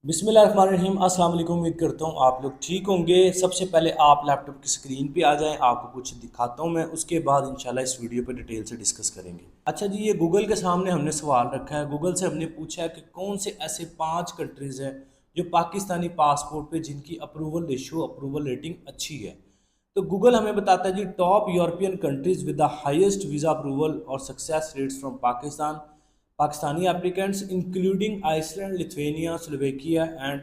बिस्मिल्लाहिर्रहमानिर्रहीम। अस्सलाम वालेकुम। उम्मीद करता हूँ आप लोग ठीक होंगे। सबसे पहले आप लैपटॉप की स्क्रीन पे आ जाएं, आपको कुछ दिखाता हूँ मैं, उसके बाद इंशाल्लाह इस वीडियो पे डिटेल से डिस्कस करेंगे। अच्छा जी, ये गूगल के सामने हमने सवाल रखा है। गूगल से हमने पूछा है कि कौन से ऐसे 5 कंट्रीज़ हैं जो पाकिस्तानी पासपोर्ट पे जिनकी अप्रूवल रेशो, अप्रूवल रेटिंग अच्छी है। तो गूगल हमें बताता है जी, top European countries with the highest visa approval और success rates from Pakistan, Pakistani applicants including Iceland, Lithuania, Slovakia and,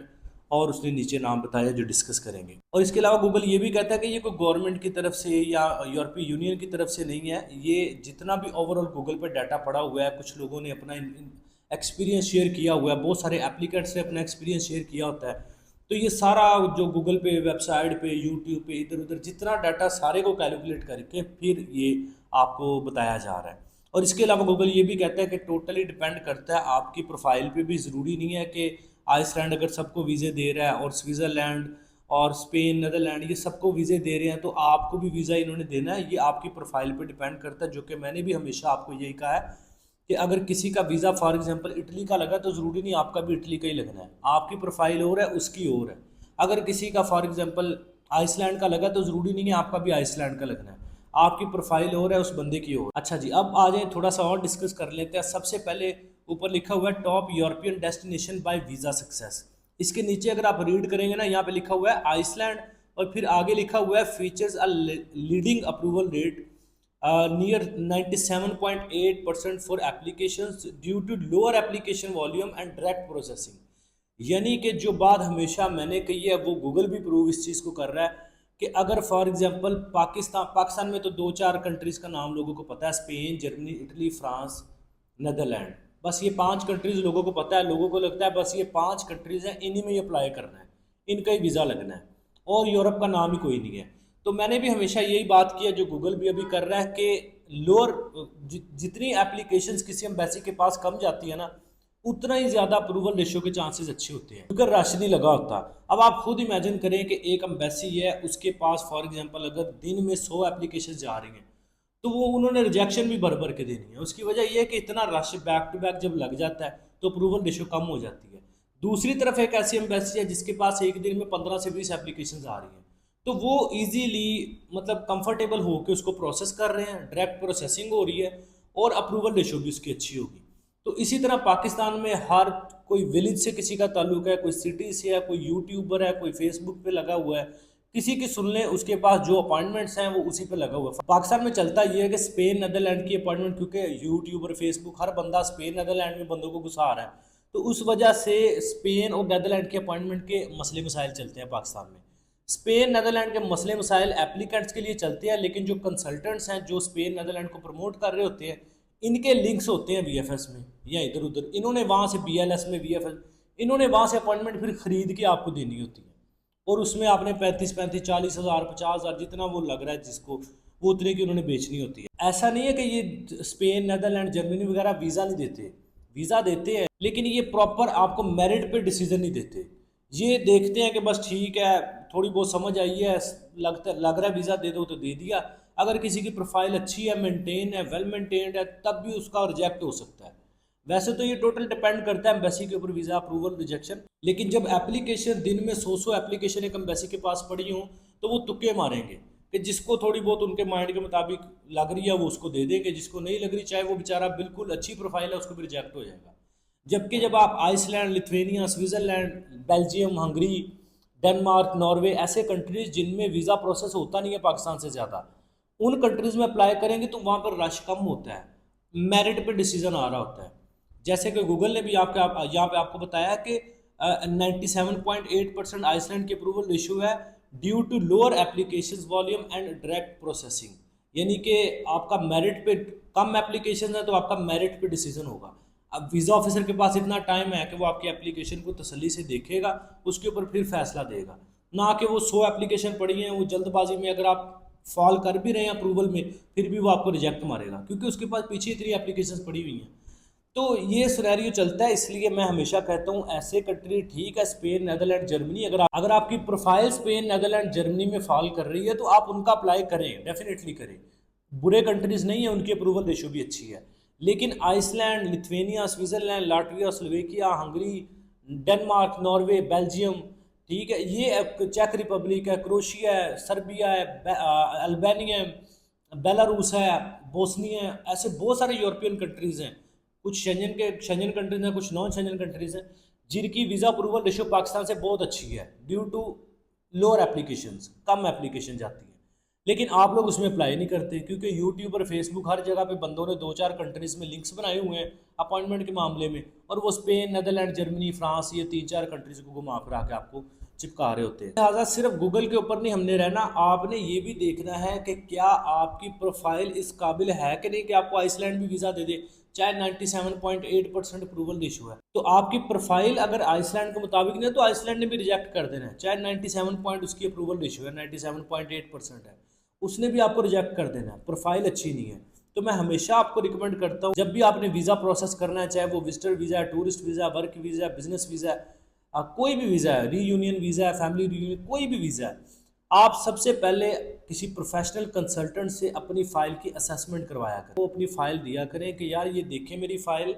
और उसने नीचे नाम बताया जो डिस्कस करेंगे। और इसके अलावा गूगल ये भी कहता है कि ये कोई गवर्नमेंट की तरफ से या यूरोपीय यूनियन की तरफ से नहीं है। ये जितना भी ओवरऑल गूगल पर डाटा पड़ा हुआ है, कुछ लोगों ने अपना एक्सपीरियंस शेयर किया हुआ है, बहुत सारे एप्लीकेंट्स ने अपना एक्सपीरियंस शेयर किया होता है। तो ये सारा जो गूगल पे, वेबसाइट पे, यूट्यूब पे, इधर उधर जितना डाटा, सारे को कैलकुलेट करके फिर ये आपको बताया जा रहा है। और इसके अलावा गूगल ये भी कहता है कि टोटली डिपेंड करता है आपकी प्रोफाइल पे भी। ज़रूरी नहीं है कि आइसलैंड अगर सबको वीज़े दे रहा है और स्विट्ज़रलैंड और स्पेन, नीदरलैंड, ये सबको वीज़े दे रहे हैं तो आपको भी वीज़ा इन्होंने देना है। ये आपकी प्रोफाइल पे डिपेंड करता है, जो कि मैंने भी हमेशा आपको यही कहा है कि अगर किसी का वीज़ा फॉर एग्जांपल इटली का लगा तो ज़रूरी नहीं आपका भी इटली का ही लगना है। आपकी प्रोफाइल और है, उसकी और है। अगर किसी का फॉर एग्जांपल आइसलैंड का लगा तो ज़रूरी नहीं है आपका भी आइसलैंड का लगना है। आपकी प्रोफाइल और है, उस बंदे की और। अच्छा जी, अब आ जाए थोड़ा सा और डिस्कस कर लेते हैं। सबसे पहले ऊपर लिखा हुआ है top European destination by visa success. इसके नीचे अगर आप रीड करेंगे ना, यहाँ पे लिखा हुआ है आइसलैंड, और फिर आगे लिखा हुआ है features a leading approval rate near 97.8% for applications due to lower application volume and direct processing. यानी कि जो बात हमेशा मैंने कही है वो गूगल भी प्रूव इस चीज़ को कर रहा है कि अगर फॉर एग्जांपल पाकिस्तान में तो 2-4 कंट्रीज़ का नाम लोगों को पता है, Spain, Germany, Italy, France, Netherland. बस ये 5 कंट्रीज़ लोगों को पता है। लोगों को लगता है बस ये 5 कंट्रीज़ हैं, इन्हीं में ही अप्लाई करना है, इनका ही वीज़ा लगना है, और यूरोप का नाम ही कोई नहीं है। तो मैंने भी हमेशा यही बात की है, जो गूगल भी अभी कर रहा है, कि लोअर जितनी एप्लीकेशंस किसी एम्बेसी के पास कम जाती है ना, उतना ही ज़्यादा अप्रूवल रेशो के चांसेस अच्छे होते हैं, क्योंकि रश नहीं लगा होता। अब आप खुद इमेजिन करें कि एक एम्बेसी है, उसके पास फॉर एग्जांपल अगर दिन में 100 एप्लीकेशन जा रही हैं, तो वो उन्होंने रिजेक्शन भी भर भर के देनी है। उसकी वजह यह है कि इतना रश बैक टू बैक जब लग जाता है तो अप्रूवल रेशो कम हो जाती है। दूसरी तरफ एक ऐसी एम्बेसी है जिसके पास एक दिन में 15 से 20 एप्लीकेशन आ रही हैं, तो वो इजीली, मतलब कंफर्टेबल हो के उसको प्रोसेस कर रहे हैं, डायरेक्ट प्रोसेसिंग हो रही है, और अप्रूवल रेशो भी उसकी अच्छी होगी। तो इसी तरह पाकिस्तान में हर कोई विलेज से किसी का ताल्लुक है, कोई सिटी से है, कोई यूट्यूबर है, कोई फेसबुक पे लगा हुआ है, किसी की सुन लें, उसके पास जो अपॉइंटमेंट्स हैं वो उसी पे लगा हुआ है। पाकिस्तान में चलता ये है कि स्पेन, नीदरलैंड की अपॉइंटमेंट, क्योंकि यूट्यूबर, फेसबुक, हर बंदा स्पेन, नीदरलैंड में बंदों को घुसा रहा है, तो उस वजह से स्पेन और नीदरलैंड के अपॉइंटमेंट के मसले मसाइल चलते हैं पाकिस्तान में। स्पेन, नीदरलैंड के मसले मसाइल एप्लीकेंट्स के लिए चलते हैं, लेकिन जो कंसल्टेंट्स हैं जो स्पेन, नीदरलैंड को प्रमोट कर रहे होते हैं, इनके लिंक्स होते हैं वीएफएस में या इधर उधर। इन्होंने वहाँ से बीएलएस में, वीएफएस, इन्होंने वहाँ से अपॉइंटमेंट फिर खरीद के आपको देनी होती है, और उसमें आपने 35-40 हज़ार, 50 हज़ार, जितना वो लग रहा है जिसको, वो उतने की उन्होंने बेचनी होती है। ऐसा नहीं है कि ये स्पेन, नीदरलैंड, जर्मनी वगैरह वीज़ा नहीं देते, वीज़ा देते हैं, लेकिन ये प्रॉपर आपको मेरिट पे डिसीजन नहीं देते। ये देखते हैं कि बस ठीक है, थोड़ी बहुत समझ आई है, लग रहा है वीज़ा दे दो तो दे दिया। अगर किसी की प्रोफाइल अच्छी है, मेंटेन है, वेल मेंटेन्ड है, तब भी उसका रिजेक्ट हो सकता है। वैसे तो ये टोटल डिपेंड करता है एम्बेसी के ऊपर, वीज़ा अप्रूवल, रिजेक्शन। लेकिन जब एप्लीकेशन दिन में 100 एप्लीकेशन एक एम्बेसी के पास पड़ी हों, तो वो तुक्के मारेंगे कि जिसको थोड़ी बहुत उनके माइंड के मुताबिक लग रही है वो उसको दे देंगे, जिसको नहीं लग रही, चाहे वो बेचारा बिल्कुल अच्छी प्रोफाइल है, उसको भी रिजेक्ट हो जाएगा। जबकि जब आप Iceland, Lithuania, Switzerland, Belgium, Hungary, Denmark, Norway, ऐसे कंट्रीज़ जिनमें वीज़ा प्रोसेस होता नहीं है पाकिस्तान से ज़्यादा, उन कंट्रीज़ में अप्लाई करेंगे तो वहाँ पर रश कम होता है, मेरिट पे डिसीजन आ रहा होता है। जैसे कि गूगल ने भी यहाँ पे आपको बताया कि 97.8% आइसलैंड की अप्रूवल रेशियो है due to lower application volume and direct processing. यानी कि आपका मेरिट पे कम एप्लीकेशन है तो आपका मेरिट पे डिसीजन होगा। अब वीज़ा ऑफिसर के पास इतना टाइम है कि वो आपकी एप्लीकेशन को तसल्ली से देखेगा, उसके ऊपर फिर फैसला देगा, ना कि वो 100 एप्लीकेशन पड़ी हैं, वो जल्दबाजी में अगर आप फॉल कर भी रहे हैं अप्रूवल में, फिर भी वो आपको रिजेक्ट मारेगा, क्योंकि उसके पास पीछे इतनी एप्लीकेशन पड़ी हुई हैं। तो ये सिनेरियो चलता है, इसलिए मैं हमेशा कहता हूँ ऐसे कंट्री ठीक है, स्पेन, नीदरलैंड, जर्मनी, अगर आपकी प्रोफाइल स्पेन, नीदरलैंड, जर्मनी में फॉल कर रही है तो आप उनका अप्लाई करें, डेफिनेटली करें। बुरे कंट्रीज नहीं है, उनकी अप्रूवल रेशो भी अच्छी है। लेकिन Iceland, Lithuania, Switzerland, Latvia, Slovakia, Hungary, Denmark, Norway, Belgium, ठीक है, ये चेक रिपब्लिक है, क्रोशिया है, सर्बिया है, अल्बानिया है, बेलारूस है, बोस्निया है, ऐसे बहुत सारे यूरोपियन कंट्रीज़ हैं। कुछ शेंजन कंट्रीज हैं, कुछ नॉन शेंजन कंट्रीज हैं, जिनकी वीज़ा अप्रूवल रेशो पाकिस्तान से बहुत अच्छी है ड्यू टू लोअर एप्लीकेशंस, कम एप्लीकेशन जाती है। लेकिन आप लोग उसमें अप्लाई नहीं करते क्योंकि यूट्यूब और फेसबुक हर जगह पे बंदों ने 2-4 कंट्रीज में लिंक्स बनाए हुए हैं अपॉइंटमेंट के मामले में, और वो स्पेन, नेदरलैंड, जर्मनी, फ्रांस, ये 3-4 कंट्रीज को घुमा फिरा के आपको चिपका रहे होते हैं। लिहाजा सिर्फ गूगल के ऊपर नहीं हमने रहना, आपने ये भी देखना है कि क्या आपकी प्रोफाइल इस काबिल है कि नहीं कि आपको आइसलैंड भी वीज़ा दे दे, चाहे 97.8% अप्रूवल रेशो है। तो आपकी प्रोफाइल अगर आइसलैंड के मुताबिक नहीं है तो आइसलैंड ने भी रिजेक्ट कर देना है, चाहे 97 पॉइंट उसकी अप्रूवल रेशो है, 97.8% है, उसने भी आपको रिजेक्ट कर देना है, प्रोफाइल अच्छी नहीं है। तो मैं हमेशा आपको रिकमेंड करता हूँ जब भी आपने वीज़ा प्रोसेस करना है, चाहे वो विजिटर वीज़ा है, tourist visa, work visa, business visa है, कोई भी वीज़ा है, रीयूनियन वीज़ा है, फैमिली रीयूनियन, कोई भी वीज़ा है, आप सबसे पहले किसी प्रोफेशनल कंसल्टेंट से अपनी फ़ाइल की असेसमेंट करवाया करें। वो अपनी फ़ाइल दिया करें कि यार ये देखें मेरी फ़ाइल,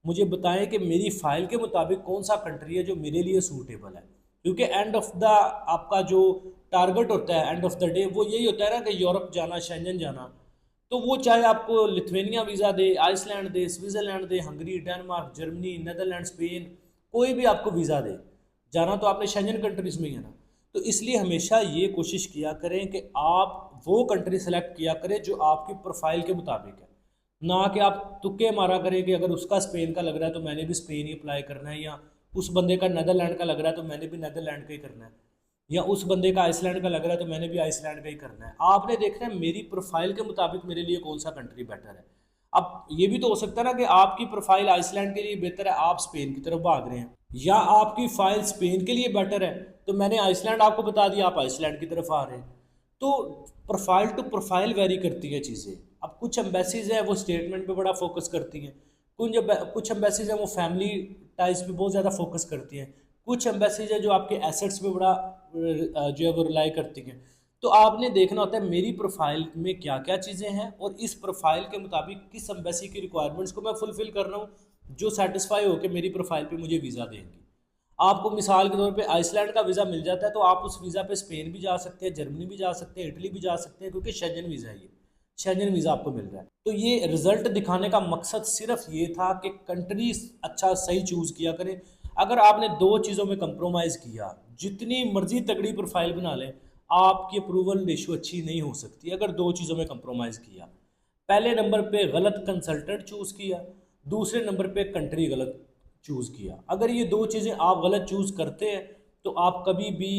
मुझे बताएं कि मेरी फ़ाइल के मुताबिक कौन सा कंट्री है जो मेरे लिए सूटेबल है। क्योंकि एंड ऑफ द आपका जो टारगेट होता है एंड ऑफ द डे वो यही होता है ना कि यूरोप जाना, शेंजन जाना। तो वो चाहे आपको लिथुआनिया वीज़ा दे, आइसलैंड दे, स्विट्ज़रलैंड दे, Hungary, Denmark, Germany, Netherlands, Spain, कोई भी आपको वीज़ा दे, जाना तो आपने शेंजन कंट्रीज़ में ही है ना। तो इसलिए हमेशा ये कोशिश किया करें कि आप वो कंट्री सेलेक्ट किया करें जो आपकी प्रोफाइल के मुताबिक है, ना कि आप तुक्के मारा करें कि अगर उसका स्पेन का लग रहा है तो मैंने भी स्पेन ही अप्लाई करना है, या उस बंदे का नेदरलैंड का लग रहा है तो मैंने भी नेदरलैंड का ही करना है, या उस बंदे का आइसलैंड का लग रहा है तो मैंने भी आइसलैंड का ही करना है। आपने देखना है मेरी प्रोफाइल के मुताबिक मेरे लिए कौन सा कंट्री बेटर है। अब ये भी तो हो सकता है ना कि आपकी प्रोफाइल आइसलैंड के लिए बेहतर है, आप स्पेन की तरफ भाग रहे हैं, या आपकी फाइल स्पेन के लिए बेटर है तो मैंने आइसलैंड आपको बता दिया, आप आइसलैंड की तरफ आ रहे हैं। तो प्रोफाइल टू प्रोफाइल वेरी करती है चीज़ें। अब कुछ एम्बेसीज है वो स्टेटमेंट पे बड़ा फोकस करती हैं, कुछ एम्बेसीज हैं वो फैमिली टाइज पे बहुत ज़्यादा फोकस करती हैं, कुछ एम्बेसीज है जो आपके एसेट्स पे बड़ा जो है वो रिलाई करती हैं। तो आपने देखना होता है मेरी प्रोफाइल में क्या क्या चीज़ें हैं और इस प्रोफाइल के मुताबिक किस एम्बेसी की रिक्वायरमेंट्स को मैं फुलफिल कर रहा हूँ जो सेटिस्फाई होकर मेरी प्रोफाइल पे मुझे वीज़ा देंगी। आपको मिसाल के तौर पे आइसलैंड का वीज़ा मिल जाता है तो आप उस वीज़ा पे स्पेन भी जा सकते हैं, जर्मनी भी जा सकते हैं, इटली भी जा सकते हैं, क्योंकि शेंजन वीज़ा है, ये शेंजन वीज़ा आपको मिल रहा है। तो ये रिजल्ट दिखाने का मकसद सिर्फ ये था कि कंट्री अच्छा सही चूज़ किया करें। अगर आपने दो चीज़ों में कंप्रोमाइज़ किया, जितनी मर्जी तगड़ी प्रोफाइल बना लें, आपकी अप्रूवल रेशो अच्छी नहीं हो सकती अगर दो चीज़ों में कंप्रोमाइज़ किया। पहले नंबर पे गलत कंसल्टेंट चूज़ किया, दूसरे नंबर पे कंट्री गलत चूज़ किया। अगर ये दो चीज़ें आप गलत चूज़ करते हैं तो आप कभी भी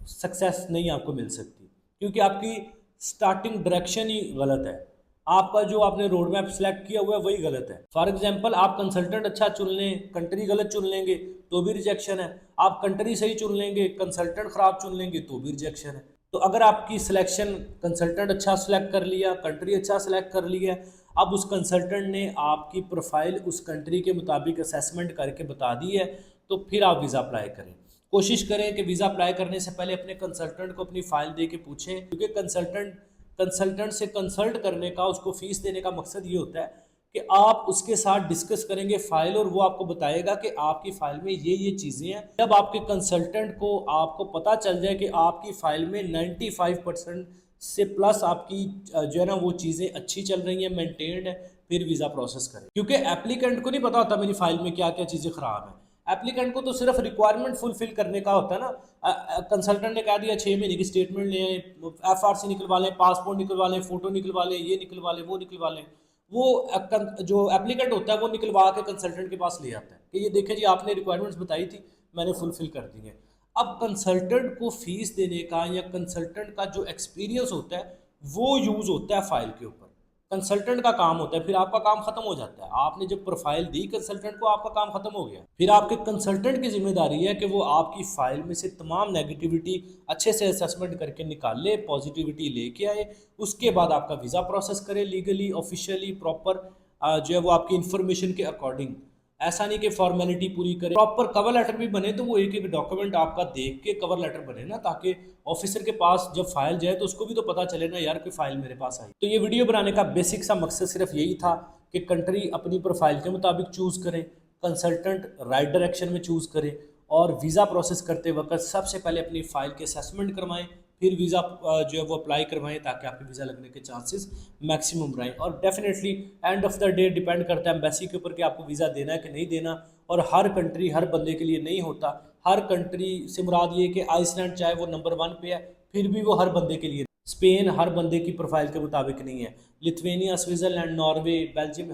सक्सेस नहीं आपको मिल सकती, क्योंकि आपकी स्टार्टिंग डायरेक्शन ही गलत है, आपका जो आपने रोड मैप सेलेक्ट किया हुआ है वही गलत है। फॉर एग्जांपल आप कंसल्टेंट अच्छा चुन लें, कंट्री गलत चुन लेंगे तो भी रिजेक्शन है, आप कंट्री सही चुन लेंगे, कंसल्टेंट ख़राब चुन लेंगे तो भी रिजेक्शन है। तो अगर आपकी सिलेक्शन कंसल्टेंट अच्छा सेलेक्ट कर लिया, कंट्री अच्छा सेलेक्ट कर लिया, अब उस कंसल्टेंट ने आपकी प्रोफाइल उस कंट्री के मुताबिक असेसमेंट करके बता दी है, तो फिर आप वीज़ा अप्लाई करें। कोशिश करें कि वीज़ा अप्लाई करने से पहले अपने कंसल्टेंट को अपनी फ़ाइल दे के पूछें, क्योंकि कंसल्टेंट से कंसल्ट करने का, उसको फ़ीस देने का मकसद ये होता है कि आप उसके साथ डिस्कस करेंगे फ़ाइल और वो आपको बताएगा कि आपकी फ़ाइल में ये चीज़ें हैं। जब आपके कंसल्टेंट को आपको पता चल जाए कि आपकी फ़ाइल में 95% से प्लस आपकी जो है ना वो चीज़ें अच्छी चल रही हैं, मेंटेन्ड है, फिर वीज़ा प्रोसेस करें। क्योंकि एप्लीकेंट को नहीं पता होता मेरी फ़ाइल में क्या क्या चीज़ें ख़राब हैं, एप्लीकेंट को तो सिर्फ रिक्वायरमेंट फुलफिल करने का होता है ना। कंसल्टेंट ने कह दिया 6 महीने की स्टेटमेंट ले आए, FRC निकलवा लें, पासपोर्ट निकलवा लें, फ़ोटो निकलवा लें, ये निकलवा लें, वो निकलवा लें, वो जो एप्लीकेंट होता है वो निकलवा के कंसल्टेंट के पास ले आता है कि ये देखें जी आपने रिक्वायरमेंट्स बताई थी, मैंने फुलफिल कर दी है। अब कंसल्टेंट को फीस देने का या कंसल्टेंट का जो एक्सपीरियंस होता है वो यूज़ होता है फाइल के ऊपर, कंसल्टेंट का काम होता है, फिर आपका काम खत्म हो जाता है। आपने जब प्रोफाइल दी कंसल्टेंट को, आपका काम खत्म हो गया। फिर आपके कंसल्टेंट की जिम्मेदारी है कि वो आपकी फाइल में से तमाम नेगेटिविटी अच्छे से असेसमेंट करके निकाल ले, पॉजिटिविटी लेके आए, उसके बाद आपका वीज़ा प्रोसेस करे लीगली, ऑफिशियली, प्रॉपर जो है वो आपकी इन्फॉर्मेशन के अकॉर्डिंग। ऐसा नहीं कि फॉर्मेलिटी पूरी करे, प्रॉपर कवर लेटर भी बने तो वो एक एक डॉक्यूमेंट आपका देख के कवर लेटर बने ना, ताकि ऑफिसर के पास जब फाइल जाए तो उसको भी तो पता चले ना यार कोई फाइल मेरे पास आई। तो ये वीडियो बनाने का बेसिक सा मकसद सिर्फ यही था कि कंट्री अपनी प्रोफाइल के मुताबिक चूज़ करें, कंसल्टेंट राइट डायरेक्शन में चूज़ करें और वीज़ा प्रोसेस करते वक्त सबसे पहले अपनी फ़ाइल के असेसमेंट करवाएं, फिर वीज़ा जो है वो अप्लाई करवाएं ताकि आपके वीज़ा लगने के चांसेस मैक्सिमम रहें। और definitely end of the day depend करता है एम्बेसी के ऊपर कि आपको वीज़ा देना है कि नहीं देना। और हर कंट्री हर बंदे के लिए नहीं होता। हर कंट्री से मुराद ये कि आइसलैंड चाहे वो नंबर 1 पे है, फिर भी वो हर बंदे के लिए, स्पेन हर बंदे की प्रोफाइल के मुताबिक नहीं है, लिथुआनिया, स्विट्ज़रलैंड, नॉर्वे, बेल्जियम,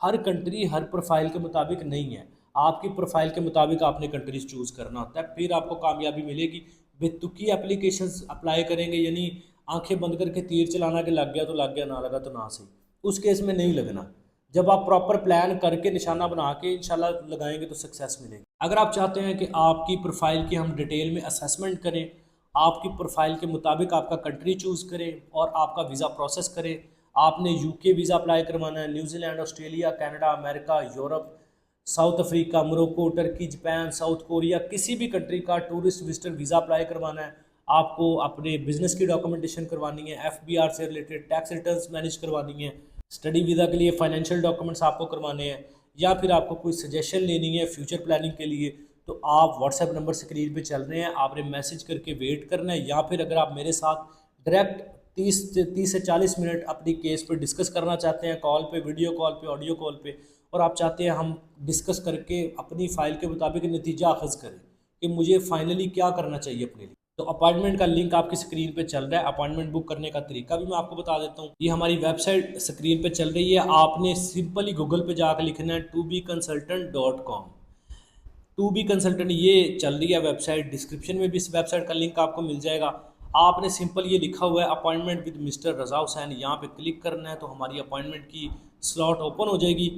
हर कंट्री हर प्रोफाइल के मुताबिक नहीं है। आपकी प्रोफाइल के मुताबिक आपने कंट्रीज चूज़ करना होता है, फिर आपको कामयाबी मिलेगी। बेतुकी एप्लीकेशंस अप्लाई करेंगे यानी आंखें बंद करके तीर चलाना कि लग गया तो लग गया, ना लगा तो ना सही, उस केस में नहीं लगना। जब आप प्रॉपर प्लान करके निशाना बना के इंशाल्लाह लगाएंगे तो सक्सेस मिलेगी। अगर आप चाहते हैं कि आपकी प्रोफाइल की हम डिटेल में असेसमेंट करें, आपकी प्रोफाइल के मुताबिक आपका कंट्री चूज़ करें और आपका वीज़ा प्रोसेस करें, आपने यूके वीज़ा अप्लाई करवाना है, New Zealand, Australia, Canada, America, Europe, south Africa, Morocco, Turkey, Japan, south Korea, किसी भी कंट्री का टूरिस्ट विजिटर वीज़ा अप्लाई करवाना है, आपको अपने बिजनेस की डॉक्यूमेंटेशन करवानी है, एफबीआर से रिलेटेड टैक्स रिटर्न्स मैनेज करवानी है, स्टडी वीज़ा के लिए फाइनेंशियल डॉक्यूमेंट्स आपको करवाने हैं, या फिर आपको कोई सजेशन लेनी है फ्यूचर प्लानिंग के लिए, तो आप व्हाट्सएप नंबर स्क्रीन पे चल रहे हैं, आपने मैसेज करके वेट करना है। या फिर अगर आप मेरे साथ डायरेक्ट 30 से 40 मिनट अपनी केस पर डिस्कस करना चाहते हैं, कॉल पे, वीडियो कॉल पे, ऑडियो कॉल पे, और आप चाहते हैं हम डिस्कस करके अपनी फ़ाइल के मुताबिक नतीजा अखज़ करें कि मुझे फाइनली क्या करना चाहिए अपने लिए, तो अपॉइंटमेंट का लिंक आपकी स्क्रीन पे चल रहा है। अपॉइंटमेंट बुक करने का तरीका भी मैं आपको बता देता हूँ। ये हमारी वेबसाइट स्क्रीन पे चल रही है, आपने सिंपली गूगल पे जाकर लिखना है tobeconsultant.com। टू बी कंसल्टेंट ये चल रही है वेबसाइट, डिस्क्रिप्शन में भी इस वेबसाइट का लिंक आपको मिल जाएगा। आपने सिंपल ये लिखा हुआ है अपॉइंटमेंट विद मिस्टर रज़ा हुसैन, यहाँ पे क्लिक करना है तो हमारी अपॉइंटमेंट की स्लॉट ओपन हो जाएगी।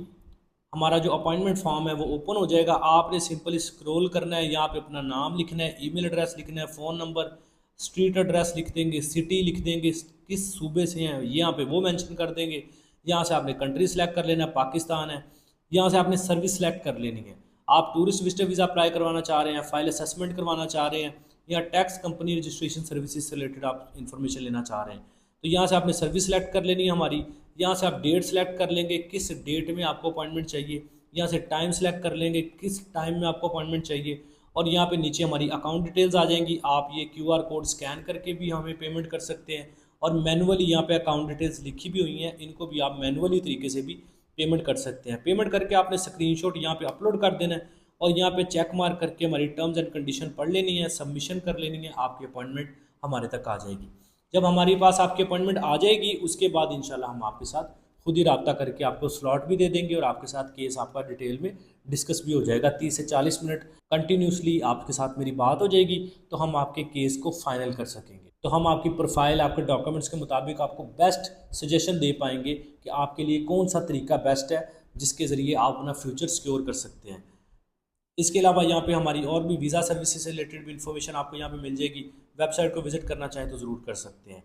हमारा जो अपॉइंटमेंट फॉर्म है वो ओपन हो जाएगा। आपने सिंपली स्क्रॉल करना है, यहाँ पे अपना नाम लिखना है, ईमेल एड्रेस लिखना है, फ़ोन नंबर, स्ट्रीट एड्रेस लिख देंगे, सिटी लिख देंगे, किस सूबे से हैं यहाँ पे वो मेंशन कर देंगे। यहाँ से आपने कंट्री सेलेक्ट कर लेना है, पाकिस्तान है। यहाँ से आपने सर्विस सेलेक्ट कर लेनी है, आप टूरिस्ट विजिटर वीज़ा अप्लाई करवाना चाह रहे हैं, फाइल असेसमेंट करवाना चाह रहे हैं, या टैक्स कंपनी रजिस्ट्रेशन सर्विसेज से रिलेटेड आप इन्फॉर्मेशन लेना चाह रहे हैं, तो यहाँ से आपने सर्विस सेलेक्ट कर लेनी है हमारी। यहाँ से आप डेट सेलेक्ट कर लेंगे, किस डेट में आपको अपॉइंटमेंट चाहिए। यहाँ से टाइम सेलेक्ट कर लेंगे, किस टाइम में आपको अपॉइंटमेंट चाहिए। और यहाँ पे नीचे हमारी अकाउंट डिटेल्स आ जाएंगी, आप ये QR कोड स्कैन करके भी हमें पेमेंट कर सकते हैं। और मैनुअली यहाँ पे अकाउंट डिटेल्स लिखी भी हुई हैं, इनको भी आप मैनुअली तरीके से भी पेमेंट कर सकते हैं। पेमेंट करके आपने स्क्रीनशॉट यहाँ पे अपलोड कर देना है और यहाँ पे चेक मार्क करके हमारी टर्म्स एंड कंडीशन पढ़ लेनी है, सबमिशन कर लेनी है, आपकी अपॉइंटमेंट हमारे तक आ जाएगी। जब हमारे पास आपकी अपॉइंटमेंट आ जाएगी उसके बाद इंशाल्लाह हम आपके साथ खुद ही रब्ता करके आपको स्लॉट भी दे देंगे और आपके साथ केस आपका डिटेल में डिस्कस भी हो जाएगा। 30 से 40 मिनट कंटिन्यूसली आपके साथ मेरी बात हो जाएगी तो हम आपके केस को फाइनल कर सकेंगे। तो हम आपकी प्रोफाइल, आपके डॉक्यूमेंट्स के मुताबिक आपको बेस्ट सजेशन दे पाएंगे कि आपके लिए कौन सा तरीका बेस्ट है जिसके ज़रिए आप अपना फ्यूचर सिक्योर कर सकते हैं। इसके अलावा यहाँ पे हमारी और भी वीज़ा सर्विसेज से रिलेटेड भी इन्फॉर्मेशन आपको यहाँ पे मिल जाएगी। वेबसाइट को विजिट करना चाहें तो ज़रूर कर सकते हैं।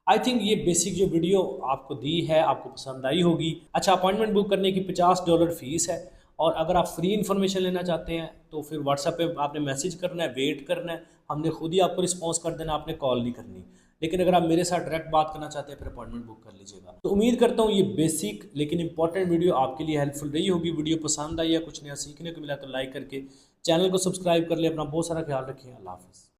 आई थिंक ये बेसिक जो वीडियो आपको दी है आपको पसंद आई होगी। अच्छा, अपॉइंटमेंट बुक करने की $50 फ़ीस है और अगर आप फ्री इन्फॉर्मेशन लेना चाहते हैं तो फिर व्हाट्सएप पे आपने मैसेज करना है, वेट करना है, हमने खुद ही आपको रिस्पॉन्स कर देना, आपने कॉल नहीं करनी। लेकिन अगर आप मेरे साथ डायरेक्ट बात करना चाहते हैं फिर अपॉइंटमेंट बुक कर लीजिएगा। तो उम्मीद करता हूँ ये बेसिक लेकिन इंपॉर्टेंट वीडियो आपके लिए हेल्पफुल रही होगी। वीडियो पसंद आई या कुछ नया सीखने को मिला तो लाइक करके चैनल को सब्सक्राइब कर ले। अपना बहुत सारा ख्याल रखिए। अल्लाह हाफ़िज़।